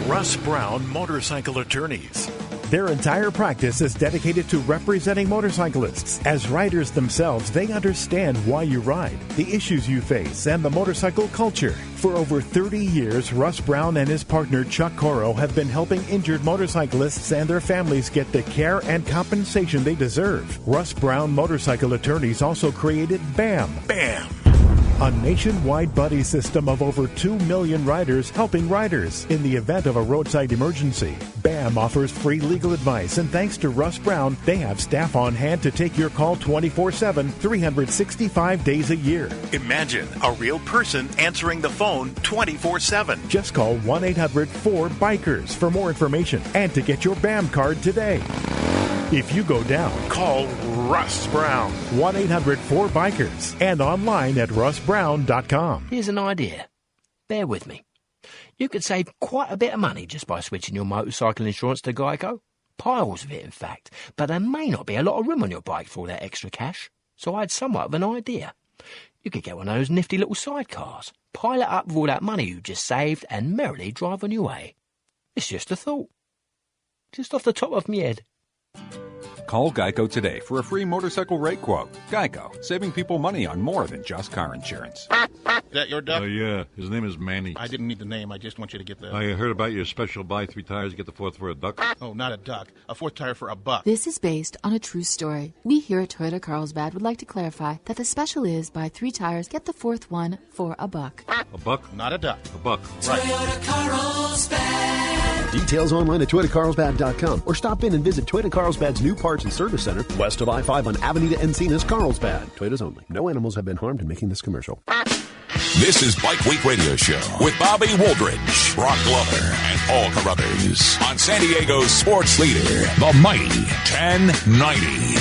Russ Brown Motorcycle Attorneys. Their entire practice is dedicated to representing motorcyclists. As riders themselves, they understand why you ride, the issues you face, and the motorcycle culture. For over 30 years, Russ Brown and his partner Chuck Coro have been helping injured motorcyclists and their families get the care and compensation they deserve. Russ Brown Motorcycle Attorneys also created BAM. BAM! A nationwide buddy system of over 2 million riders helping riders in the event of a roadside emergency. BAM offers free legal advice, and thanks to Russ Brown, they have staff on hand to take your call 24/7, 365 days a year. Imagine a real person answering the phone 24/7. Just call 1-800-4BIKERS for more information and to get your BAM card today. If you go down, call Russ Brown. 1-800-4BIKERS and online at russbrown.com. Here's an idea. Bear with me. You could save quite a bit of money just by switching your motorcycle insurance to Geico. Piles of it, in fact. But there may not be a lot of room on your bike for all that extra cash. So I had somewhat of an idea. You could get one of those nifty little sidecars, pile it up with all that money you just saved, and merrily drive on your way. It's just a thought. Just off the top of my head. Call Geico today for a free motorcycle rate quote. Geico, saving people money on more than just car insurance. Is that your duck? Oh, yeah. His name is Manny. I didn't need the name. I just want you to get the... I heard about your special buy 3 tires, get the fourth for a duck. Oh, not a duck. A fourth tire for a buck. This is based on a true story. We here at Toyota Carlsbad would like to clarify that the special is buy 3 tires, get the fourth one for a buck. A buck? Not a duck. A buck. Right. Toyota Carlsbad. Details online at ToyotaCarlsbad.com or stop in and visit Toyota Carlsbad's new parts and service center west of I-5 on Avenida Encinas, Carlsbad. Toyotas only. No animals have been harmed in making this commercial. This is Bike Week Radio Show with Bobby Wooldridge, Broc Glover, and Paul Carruthers on San Diego's sports leader, the Mighty 1090.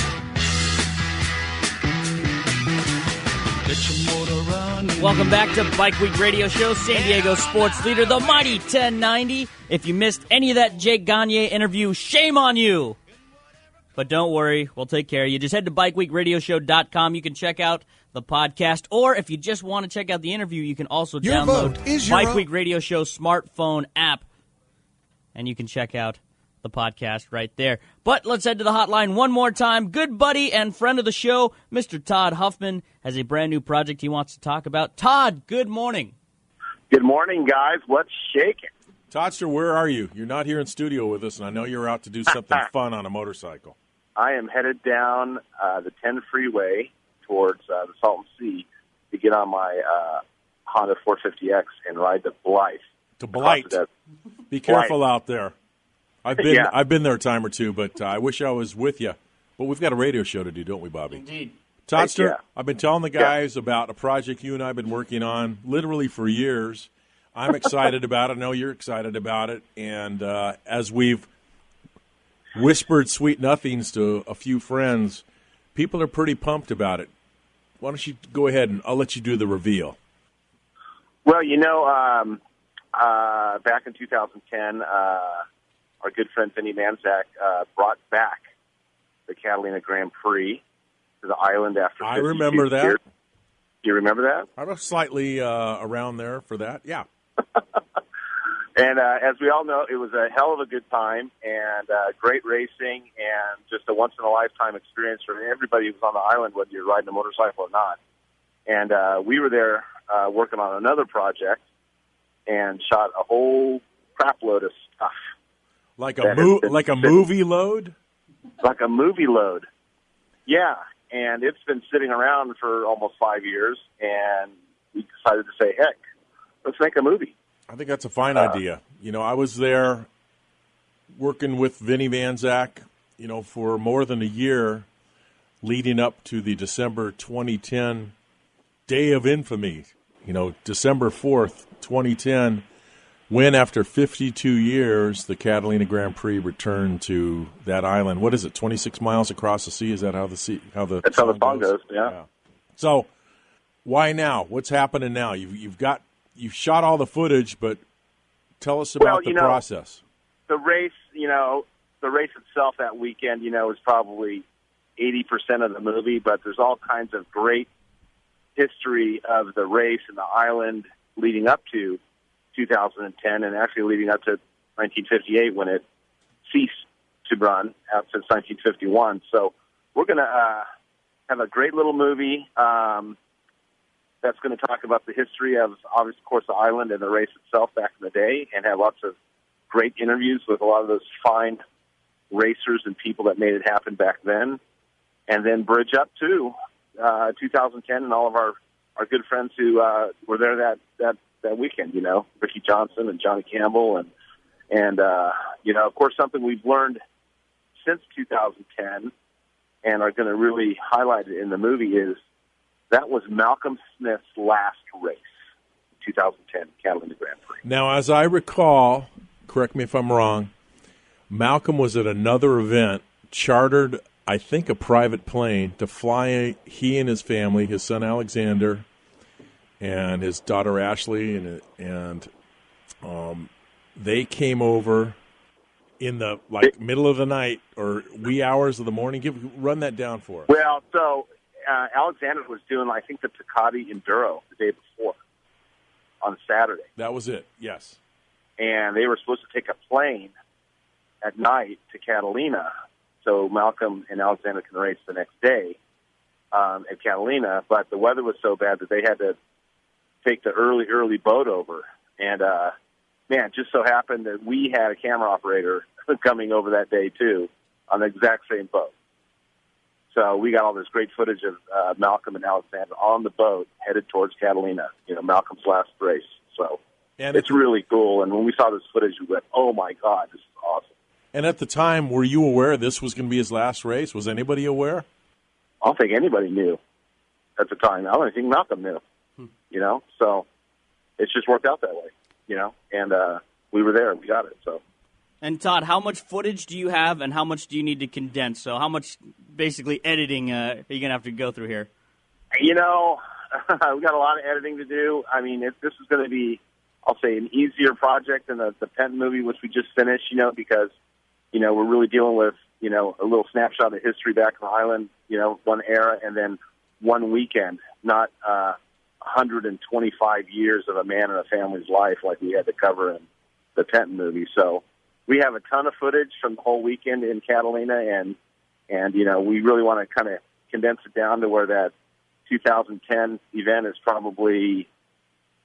Welcome back to Bike Week Radio Show, San Diego sports leader, the Mighty 1090. If you missed any of that Jake Gagne interview, shame on you. But don't worry, we'll take care of you. Just head to BikeWeekRadioshow.com. You can check out the podcast, or if you just want to check out the interview, you can also download Bike Week Radio Show smartphone app, and you can check out the podcast right there. But let's head to the hotline one more time. Good buddy and friend of the show, Mr. Todd Huffman, has a brand new project he wants to talk about. Todd, good morning. Good morning, guys. What's shaking? Toddster, where are you? You're not here in studio with us, and I know you're out to do something fun on a motorcycle. I am headed down the 10 freeway towards the Salton Sea to get on my Honda 450X and ride to Blythe. To Blythe. Be careful out there. I've been there a time or two, but I wish I was with you. But we've got a radio show to do, don't we, Bobby? Indeed. Toddster, I've been telling the guys about a project you and I have been working on literally for years. I'm excited about it. I know you're excited about it. And as we've whispered sweet nothings to a few friends, people are pretty pumped about it. Why don't you go ahead and I'll let you do the reveal. Well, back in 2010, our good friend Vinny Manzak brought back the Catalina Grand Prix to the island after 50 I remember that. years. Do you remember that? I was slightly around there for that, yeah. And as we all know, it was a hell of a good time and great racing and just a once-in-a-lifetime experience for everybody who was on the island, whether you're riding a motorcycle or not. And we were there working on another project and shot a whole crap load of stuff. Like a movie load? Like a movie load. Yeah, and it's been sitting around for almost 5 years, and we decided to say, heck, let's make a movie. I think that's a fine idea. I was there working with Vinny Van Zach, for more than a year leading up to the December 2010 Day of Infamy, December 4th, 2010, when after 52 years, the Catalina Grand Prix returned to that island. What is it, 26 miles across the sea? Is that how the song goes, yeah. So why now? What's happening now? You've shot all the footage, but tell us about the process. The race, the race itself that weekend, is probably 80% of the movie, but there's all kinds of great history of the race and the island leading up to 2010 and actually leading up to 1958 when it ceased to run out since 1951. So we're going to have a great little movie that's going to talk about the history of course, the island and the race itself back in the day, and have lots of great interviews with a lot of those fine racers and people that made it happen back then, and then bridge up to 2010 and all of our good friends who were there that weekend, Ricky Johnson and Johnny Campbell, and of course, something we've learned since 2010 and are going to really highlight it in the movie is that was Malcolm Smith's last race, 2010 Catalina Grand Prix. Now, as I recall, correct me if I'm wrong, Malcolm was at another event, chartered, I think, a private plane to fly he and his family, his son Alexander, and his daughter Ashley, and they came over in the middle of the night or wee hours of the morning. Run that down for us. Well, so Alexander was doing, I think, the Ducati Enduro the day before on Saturday. That was it. Yes. And they were supposed to take a plane at night to Catalina, so Malcolm and Alexander can race the next day at Catalina. But the weather was so bad that they had to take the early boat over. And, it just so happened that we had a camera operator coming over that day, too, on the exact same boat. So we got all this great footage of Malcolm and Alexander on the boat headed towards Catalina, Malcolm's last race. So it's really cool. And when we saw this footage, we went, oh, my God, this is awesome. And at the time, were you aware this was going to be his last race? Was anybody aware? I don't think anybody knew at the time. I don't even think Malcolm knew. So it's just worked out that way, and we were there and we got it. So. And Todd, how much footage do you have and how much do you need to condense? So how much basically editing are you going to have to go through here? We got a lot of editing to do. I mean, this is going to be, I'll say, an easier project than the Penn movie, which we just finished, because, we're really dealing with, a little snapshot of history back on the island, one era and then one weekend, not 125 years of a man and a family's life like we had to cover in the Penn movie. So we have a ton of footage from the whole weekend in Catalina, and we really want to kind of condense it down to where that 2010 event is probably,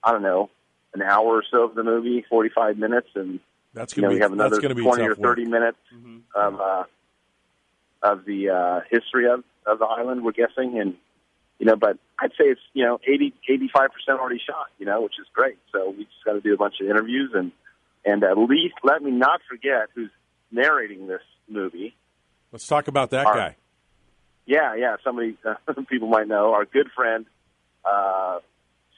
I don't know, an hour or so of the movie, 45 minutes, and that's going to be, we have another 20 or 30 work. minutes of the history of the island, we're guessing, and but I'd say it's 85% already shot, which is great. So we just got to do a bunch of interviews and at least let me not forget who's narrating this movie. Let's talk about that guy. Yeah. Somebody people might know, our good friend,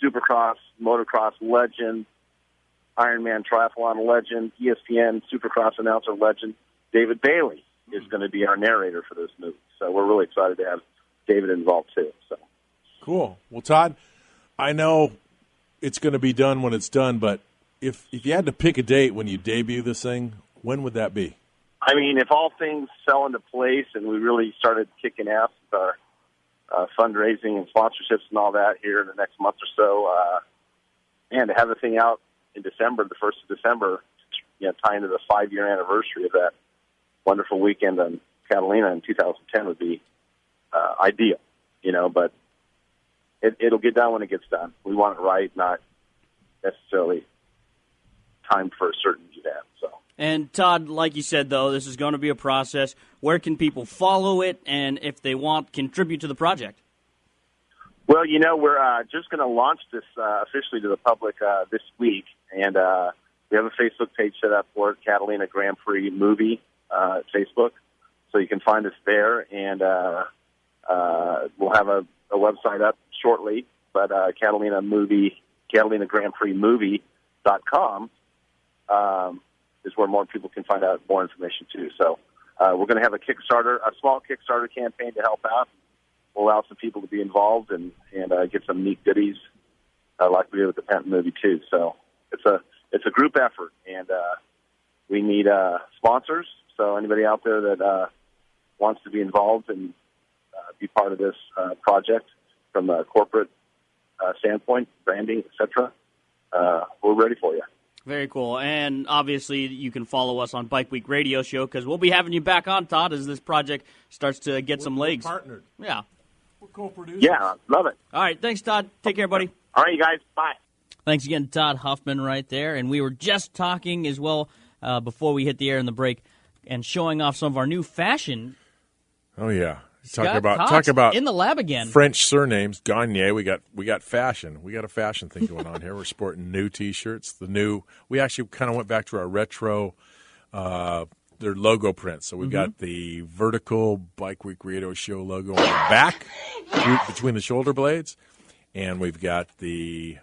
Supercross, motocross legend, Ironman triathlon legend, ESPN Supercross announcer legend, David Bailey is going to be our narrator for this movie. So we're really excited to have David involved too. So cool. Well, Todd, I know it's going to be done when it's done, but if you had to pick a date when you debut this thing, when would that be? I mean, if all things fell into place and we really started kicking ass with our fundraising and sponsorships and all that here in the next month or so, and to have the thing out in December, the 1st of December, tying to the 5-year anniversary of that wonderful weekend on Catalina in 2010 would be ideal, but it'll get done when it gets done. We want it right, not necessarily timed for a certain event. So. And Todd, like you said, though, this is going to be a process. Where can people follow it, and if they want, contribute to the project? Well, we're just going to launch this officially to the public this week, and We have a Facebook page set up for it, Catalina Grand Prix Movie Facebook. So you can find us there, and we'll have a website up shortly. But Catalina Grand Prix Movie.com is where more people can find out more information too. So we're going to have a small Kickstarter campaign to help out. We'll allow some people to be involved and get some neat goodies like we did with the Penton movie too. So it's a group effort, and we need sponsors. So anybody out there that wants to be involved and be part of this project from a corporate standpoint, branding, etc., we're ready for you. Very cool. And obviously you can follow us on Bike Week Radio Show because we'll be having you back on, Todd, as this project starts to get some legs. We're partnered. Yeah. We're co-producers. Yeah, love it. All right. Thanks, Todd. Take care, buddy. All right, you guys. Bye. Thanks again to Todd Huffman right there. And we were just talking as well before we hit the air in the break and showing off some of our new fashion. Oh, yeah. Talk Talk about in the lab again. French surnames. Gagne. We got fashion. We got a fashion thing going on here. We're sporting new T-shirts. We actually kind of went back to our retro, their logo print. So we've got the vertical Bike Week Radio Show logo on the back between the shoulder blades, and we've got the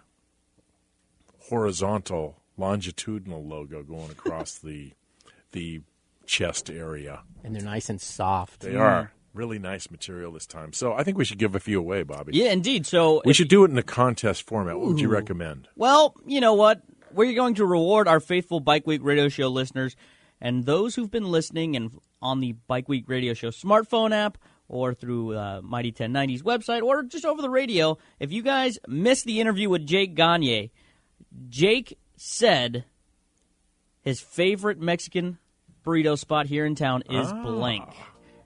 horizontal, longitudinal logo going across the chest area. And they're nice and soft. They are. Really nice material this time. So I think we should give a few away, Bobby. Yeah, indeed. So we should do it in a contest format. What would you recommend? Well, you know what? We're going to reward our faithful Bike Week Radio Show listeners and those who've been listening and on the Bike Week Radio Show smartphone app or through Mighty 1090's website or just over the radio. If you guys missed the interview with Jake Gagne, Jake said his favorite Mexican burrito spot here in town is blank.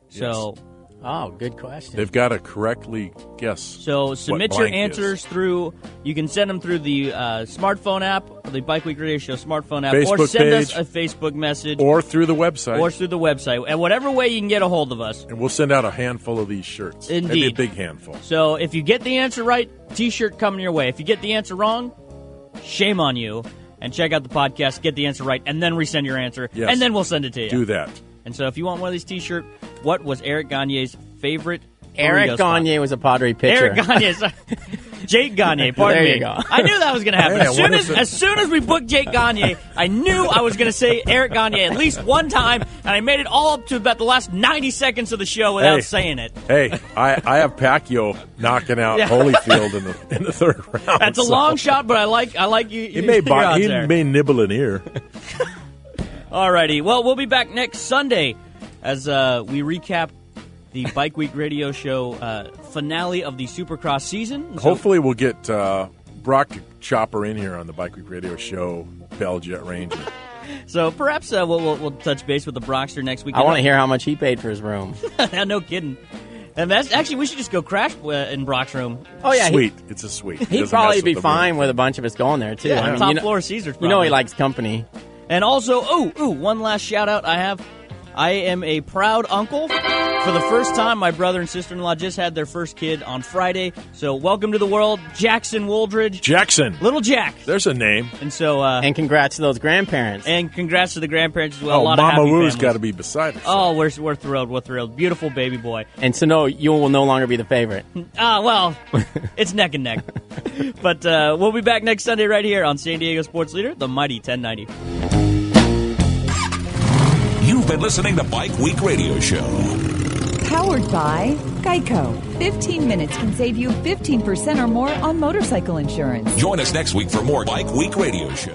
So... Oh, good question. They've got to correctly guess. So submit your answers through, you can send them through the smartphone app, the Bike Week Radio Show smartphone app, Facebook or send page, us a Facebook message. Or through the website. And whatever way you can get a hold of us. And we'll send out a handful of these shirts. Indeed. Maybe a big handful. So if you get the answer right, T-shirt coming your way. If you get the answer wrong, shame on you. And check out the podcast, get the answer right, and then resend your answer. Yes. And then we'll send it to you. Do that. And so if you want one of these T-shirts, what was Eric Gagne's favorite Eric Gagne was a Padre pitcher. Eric Gagne. Jake Gagne, pardon me. There you go. I knew that was going to happen. Yeah, as soon as we booked Jake Gagne, I knew I was going to say Eric Gagne at least one time, and I made it all up to about the last 90 seconds of the show without saying it. Hey, I have Pacquiao knocking out Holyfield in the third round. That's a long shot, but I like you. He may nibble an ear. Alrighty, well, we'll be back next Sunday as we recap the Bike Week Radio Show finale of the Supercross season. So, hopefully we'll get Broc Chopper in here on the Bike Week Radio Show Bell Jet Ranger. So perhaps we'll touch base with the Brockster next week. I want to hear how much he paid for his room. No kidding. And that's actually, we should just go crash in Brock's room. Oh yeah, it's a suite. He'd probably be fine with a bunch of us going there too. Yeah, I mean, top floor Caesars. Probably. You know he likes company. And also, one last shout out I have. I am a proud uncle. For the first time, my brother and sister-in-law just had their first kid on Friday. So welcome to the world, Jackson Wooldridge. Jackson. Little Jack. There's a name. And so, and congrats to those grandparents. And congrats to the grandparents as well. Oh, a lot of Mama happy Woo's families. got to be beside us. Oh, we're thrilled. We're thrilled. Beautiful baby boy. And so, no, you will no longer be the favorite. Well, it's neck and neck. But we'll be back next Sunday right here on San Diego Sports Leader, the Mighty 1090. You've been listening to Bike Week Radio Show. Powered by Geico. 15 minutes can save you 15% or more on motorcycle insurance. Join us next week for more Bike Week Radio Show.